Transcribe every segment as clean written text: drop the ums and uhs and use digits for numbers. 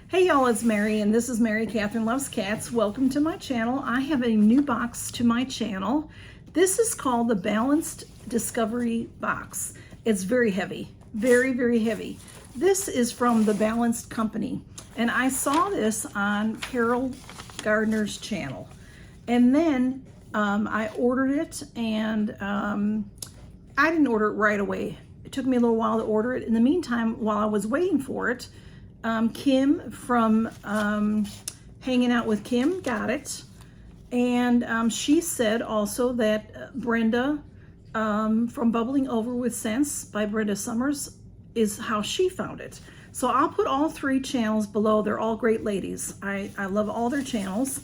Hey y'all, it's Mary and this is Mary Catherine Loves Cats. Welcome to my channel. I have a new box to my channel. This is called the Balanced Discovery Box. It's very heavy, very, very heavy. This is from the Balanced Company and I saw this on Carol Gardner's channel. And then I ordered it and I didn't order it right away. It took me a little while to order it. In the meantime, while I was waiting for it, Kim from Hanging Out with Kim got it, and she said also that Brenda from Bubbling Over with Scents by Brenda Summers is how she found it. So I'll put all three channels below. They're all great ladies. I love all their channels.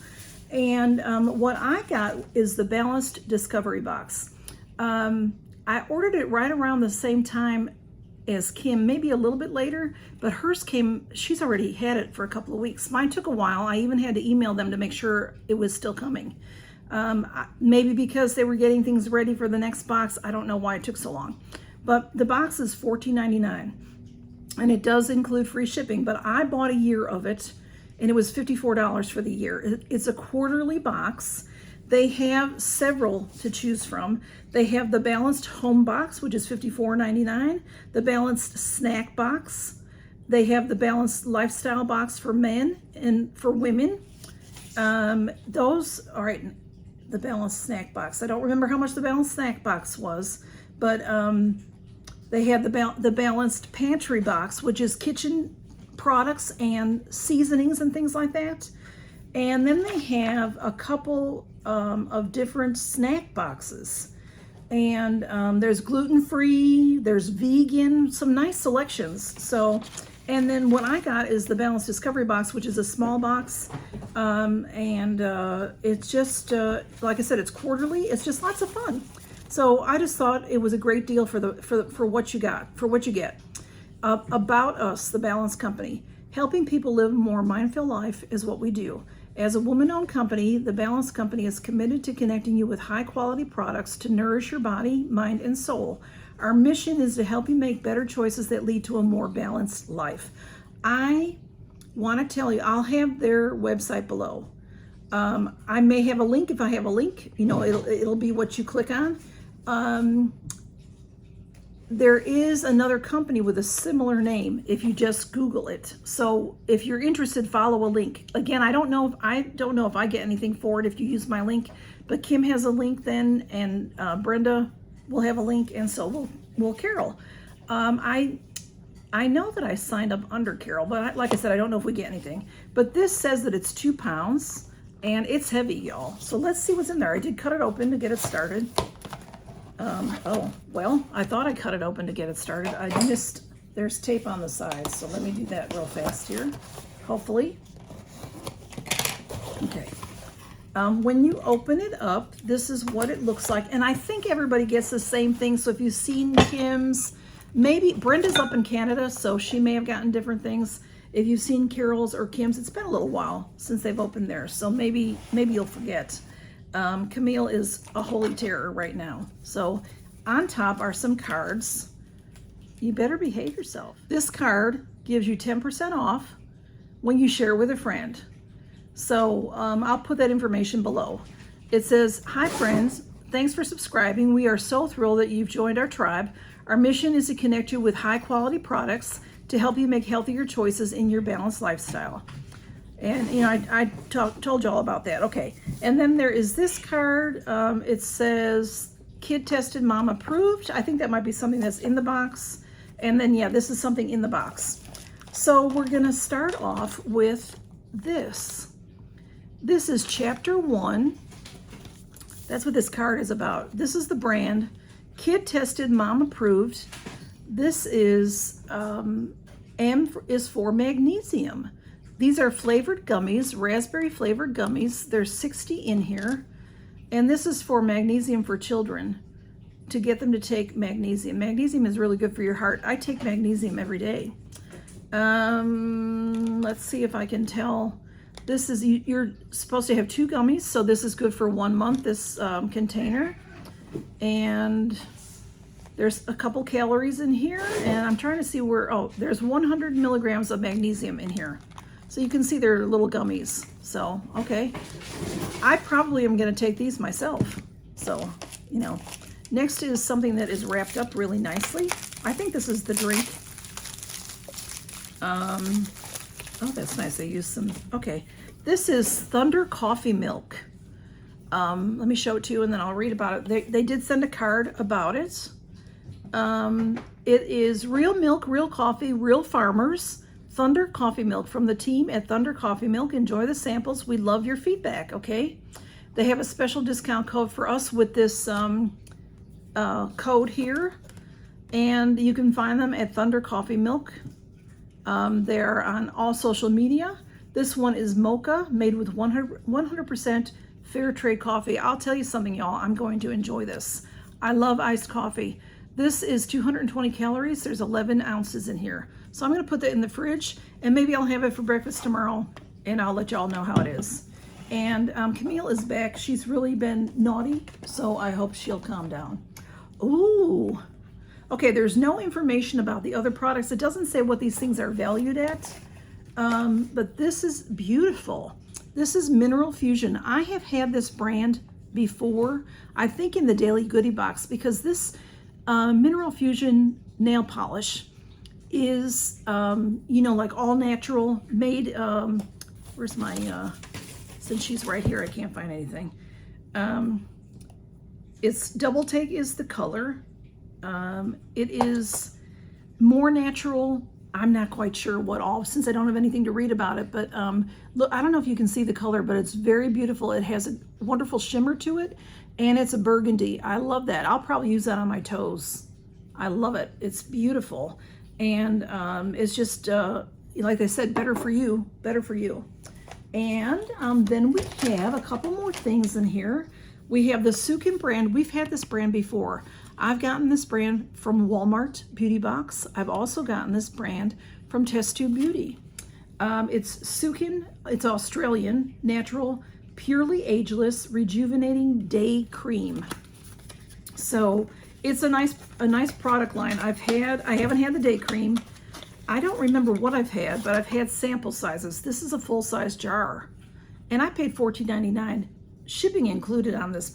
And what I got is the Balanced Discovery Box. I ordered it right around the same time as Kim, maybe a little bit later, but hers came, she's already had it for a couple of weeks. Mine took a while. I even had to email them to make sure it was still coming. Maybe because they were getting things ready for the next box. I don't know why it took so long. But the box is $14.99 and it does include free shipping, but I bought a year of it and it was $54 for the year. It's a quarterly box. They have several to choose from. They have the Balanced Home Box, which is $54.99, the Balanced Snack Box. They have the Balanced Lifestyle Box for men and for women. Those, all right, the Balanced Snack Box. I don't remember how much the Balanced Snack Box was, but they have the Balanced Pantry Box, which is kitchen products and seasonings and things like that. And then they have a couple of different snack boxes. And there's gluten-free, there's vegan, some nice selections. So, and then what I got is the Balanced Discovery Box, which is a small box. It's just, like I said, it's quarterly. It's just lots of fun. So I just thought it was a great deal for what you got, for what you get. About Us, the Balanced Company. Helping people live a more mindful life is what we do. As a woman-owned company, the Balanced Company is committed to connecting you with high-quality products to nourish your body, mind, and soul. Our mission is to help you make better choices that lead to a more balanced life. I want to tell you, I'll have their website below. I may have a link. If I have a link, you know, it'll be what you click on. There is another company with a similar name if you just Google it. So if you're interested, follow a link. Again, I don't know if I get anything for it if you use my link, but Kim has a link then, and Brenda will have a link, and so will Carol. I know that I signed up under Carol, but like I said, I don't know if we get anything. But this says that it's 2 pounds, and it's heavy, y'all. So let's see what's in there. I did cut it open to get it started. Oh, well, I thought I cut it open to get it started. I missed, there's tape on the sides, so let me do that real fast here, hopefully. Okay. When you open it up, this is what it looks like, and I think everybody gets the same thing. So if you've seen Kim's, maybe Brenda's up in Canada, so she may have gotten different things. If you've seen Carol's or Kim's, it's been a little while since they've opened theirs, so maybe you'll forget. Camille is a holy terror right now. So on top are some cards. You better behave yourself. This card gives you 10% off when you share with a friend. So I'll put that information below. It says, "Hi friends, thanks for subscribing. We are so thrilled that you've joined our tribe. Our mission is to connect you with high quality products to help you make healthier choices in your balanced lifestyle." And, you know, I told you all about that. Okay. And then there is this card. It says, "Kid tested, mom approved." I think that might be something that's in the box. And then, yeah, this is something in the box. So we're going to start off with this. This is chapter 1. That's what this card is about. This is the brand. Kid tested, mom approved. This is, M is for magnesium. These are flavored gummies, raspberry flavored gummies. There's 60 in here. And this is for magnesium for children, to get them to take magnesium. Magnesium is really good for your heart. I take magnesium every day. Let's see if I can tell. This is, you're supposed to have 2 gummies, so this is good for 1 month, this container. And there's a couple calories in here, and I'm trying to see where, oh, there's 100 milligrams of magnesium in here. So you can see they're little gummies. So, okay. I probably am going to take these myself. So, you know. Next is something that is wrapped up really nicely. I think this is the drink. Oh, that's nice. They use some, okay. This is Thunder Coffee Milk. Let me show it to you and then I'll read about it. They did send a card about it. It is real milk, real coffee, real farmers. Thunder Coffee Milk from the team at Thunder Coffee Milk. Enjoy the samples. We love your feedback, okay? They have a special discount code for us with this code here. And you can find them at Thunder Coffee Milk. They're on all social media. This one is mocha, made with 100% fair trade coffee. I'll tell you something, y'all. I'm going to enjoy this. I love iced coffee. This is 220 calories. There's 11 ounces in here. So I'm going to put that in the fridge, and maybe I'll have it for breakfast tomorrow, and I'll let y'all know how it is. And Camille is back. She's really been naughty, so I hope she'll calm down. Ooh. Okay, there's no information about the other products. It doesn't say what these things are valued at, but this is beautiful. This is Mineral Fusion. I have had this brand before, I think in the Daily Goodie Box, because this Mineral Fusion nail polish is, you know, like all natural, made, where's my, since she's right here, I can't find anything. It's Double Take is the color. It is more natural. I'm not quite sure what all, since I don't have anything to read about it, but look, I don't know if you can see the color, but it's very beautiful. It has a wonderful shimmer to it, and it's a burgundy. I love that. I'll probably use that on my toes. I love it. It's beautiful. And it's just, like they said, better for you, better for you. And then we have a couple more things in here. We have the Sukin brand. We've had this brand before. I've gotten this brand from Walmart Beauty Box. I've also gotten this brand from Test Tube Beauty. It's Sukin. It's Australian, natural, purely ageless, rejuvenating day cream. So it's a nice product line. I haven't had the day cream. I don't remember what I've had, but I've had sample sizes. This is a full-size jar, and I paid $14.99, shipping included on this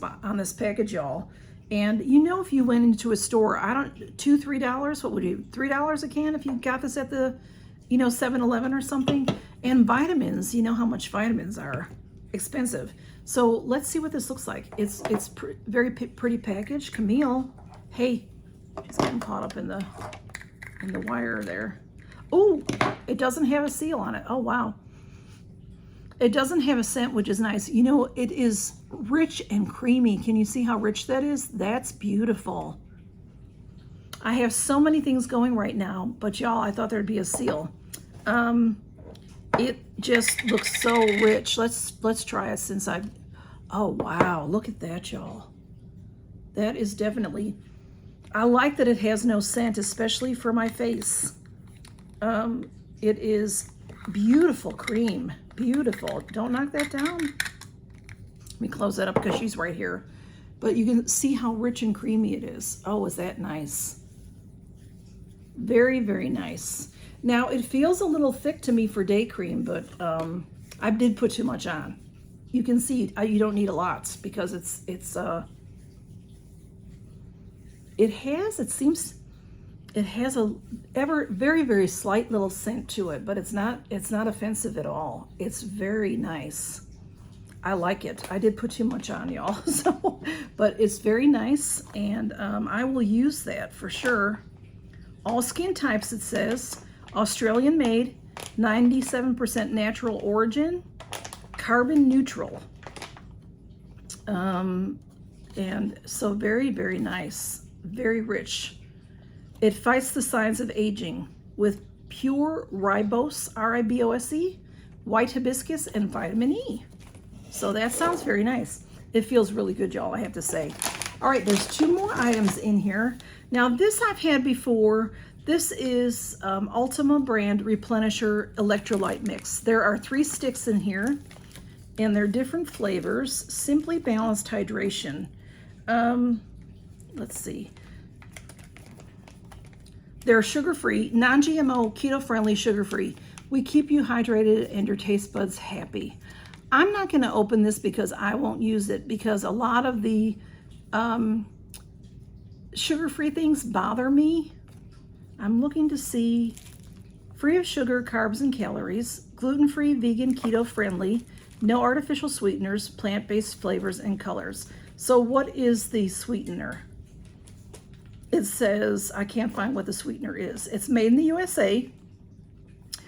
package, y'all. And you know, if you went into a store, $2-3, what would you, $3 a can if you got this at the, you know, 7-Eleven or something? And vitamins, you know how much vitamins are expensive. So let's see what this looks like. It's very pretty package. Camille, hey, she's getting caught up in the wire there. Oh, it doesn't have a seal on it. Oh, wow. It doesn't have a scent, which is nice. You know, it is rich and creamy. Can you see how rich that is? That's beautiful. I have so many things going right now, but y'all, I thought there'd be a seal. It just looks so rich. Let's try it since oh wow, look at that, y'all. That is definitely, I like that it has no scent, especially for my face. It is beautiful cream. Beautiful. Don't knock that down. Let me close that up because she's right here. But you can see how rich and creamy it is. Oh, is that nice? Very, very nice. Now, it feels a little thick to me for day cream, but I did put too much on. You can see you don't need a lot because it has a very, very slight little scent to it, but it's not offensive at all. It's very nice. I like it. I did put too much on, y'all. So, but it's very nice, and I will use that for sure. All skin types, it says. Australian made, 97% natural origin, carbon neutral. And so very, very nice, very rich. It fights the signs of aging with pure ribose, R-I-B-O-S-E, white hibiscus, and vitamin E. So that sounds very nice. It feels really good, y'all, I have to say. All right, there's 2 more items in here. Now, this I've had before. This is Ultima brand Replenisher Electrolyte Mix. There are 3 sticks in here, and they're different flavors. Simply Balanced Hydration. Let's see. They're sugar-free, non-GMO, keto-friendly, sugar-free. We keep you hydrated and your taste buds happy. I'm not going to open this because I won't use it, because a lot of the sugar-free things bother me. I'm looking to see free of sugar, carbs, and calories, gluten-free, vegan, keto-friendly, no artificial sweeteners, plant-based flavors and colors. So what is the sweetener? It says, I can't find what the sweetener is. It's made in the USA.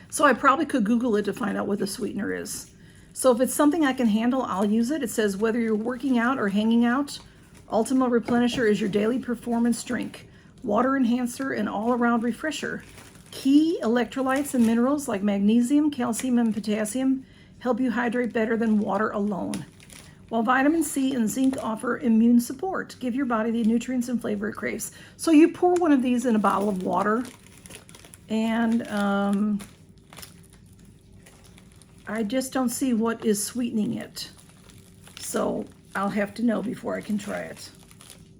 So I probably could Google it to find out what the sweetener is. So if it's something I can handle, I'll use it. It says whether you're working out or hanging out, Ultima Replenisher is your daily performance drink, water enhancer and all-around refresher. Key electrolytes and minerals like magnesium, calcium, and potassium help you hydrate better than water alone. While vitamin C and zinc offer immune support, give your body the nutrients and flavor it craves. So you pour one of these in a bottle of water, and I just don't see what is sweetening it. So I'll have to know before I can try it.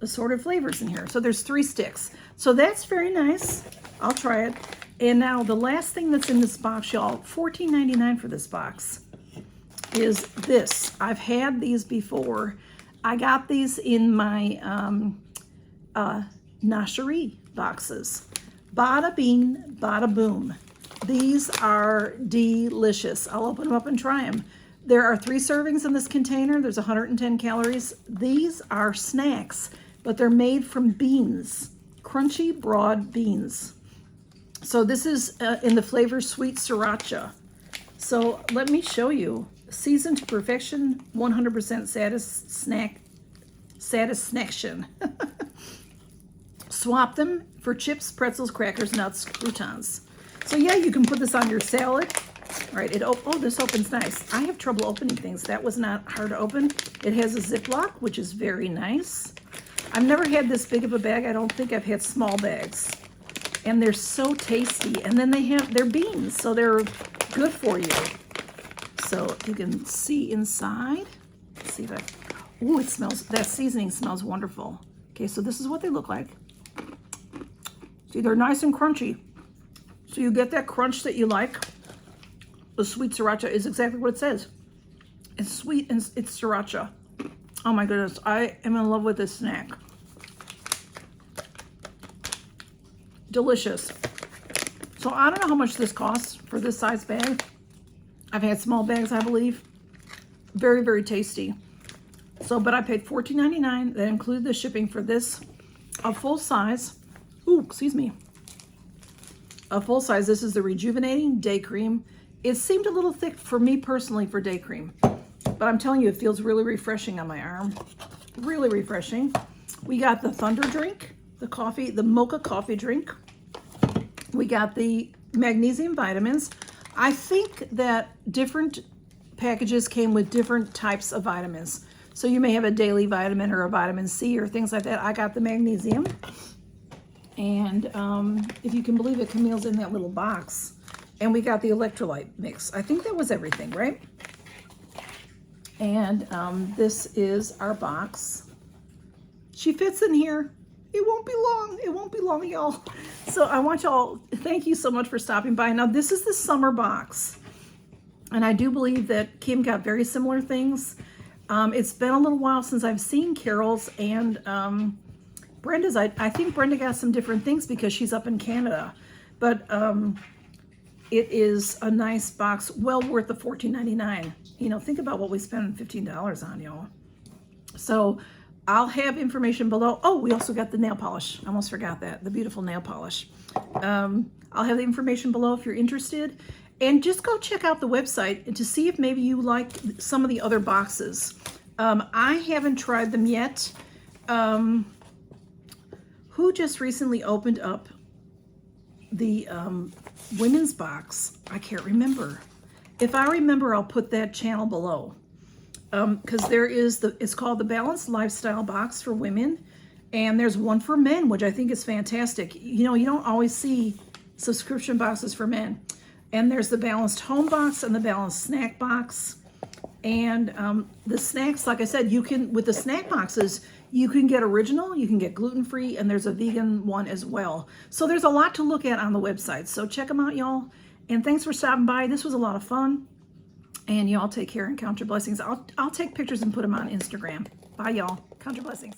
Assorted flavors in here. So there's 3 sticks. So that's very nice. I'll try it. And now the last thing that's in this box, y'all, $14.99 for this box, is this. I've had these before. I got these in my Nosherie boxes. Bada bing, bada boom. These are delicious. I'll open them up and try them. There are 3 servings in this container. There's 110 calories. These are snacks, but they're made from beans, crunchy, broad beans. So this is in the flavor sweet sriracha. So let me show you. Seasoned to perfection, 100% satisfaction. Swap them for chips, pretzels, crackers, nuts, croutons. So yeah, you can put this on your salad. All right, oh, this opens nice. I have trouble opening things. That was not hard to open. It has a Ziploc, which is very nice. I've never had this big of a bag. I don't think I've had small bags. And they're so tasty. And then they're beans, so they're good for you. So you can see inside. Let's see if it smells, that seasoning smells wonderful. Okay, so this is what they look like. See, they're nice and crunchy. So you get that crunch that you like. The sweet sriracha is exactly what it says. It's sweet and it's sriracha. Oh my goodness, I am in love with this snack. Delicious. So I don't know how much this costs for this size bag. I've had small bags, I believe. Very, very tasty. So, but I paid $14.99. That included the shipping for this. A full size. Ooh, excuse me. A full size. This is the Rejuvenating Day Cream. It seemed a little thick for me personally for day cream. But I'm telling you, it feels really refreshing on my arm. Really refreshing. We got the Thunder drink, the coffee, the mocha coffee drink. We got the magnesium vitamins. I think that different packages came with different types of vitamins. So you may have a daily vitamin or a vitamin C or things like that. I got the magnesium. And if you can believe it, Camille's in that little box. And we got the electrolyte mix. I think that was everything, right? And this is our box. She fits in here. It won't be long. It won't be long, y'all. So I want y'all, thank you so much for stopping by. Now, this is the summer box. And I do believe that Kim got very similar things. It's been a little while since I've seen Carol's and Brenda's. I think Brenda got some different things because she's up in Canada. But it is a nice box, well worth the $14.99. You know, think about what we spend $15 on, y'all. So I'll have information below. Oh, we also got the nail polish. I almost forgot that, the beautiful nail polish. I'll have the information below if you're interested. And just go check out the website to see if maybe you like some of the other boxes. I haven't tried them yet. Who just recently opened up the women's box? I can't remember. If I remember, I'll put that channel below. Because there is it's called the Balanced Lifestyle Box for women, and there's one for men, which I think is fantastic. You know, you don't always see subscription boxes for men. And there's the Balanced Home Box and the Balanced Snack Box. And the snacks, like I said, you can, with the snack boxes, you can get original, you can get gluten-free, and there's a vegan one as well. So there's a lot to look at on the website. So check them out, y'all. And thanks for stopping by. This was a lot of fun. And y'all take care and count your blessings. I'll take pictures and put them on Instagram. Bye, y'all. Count your blessings.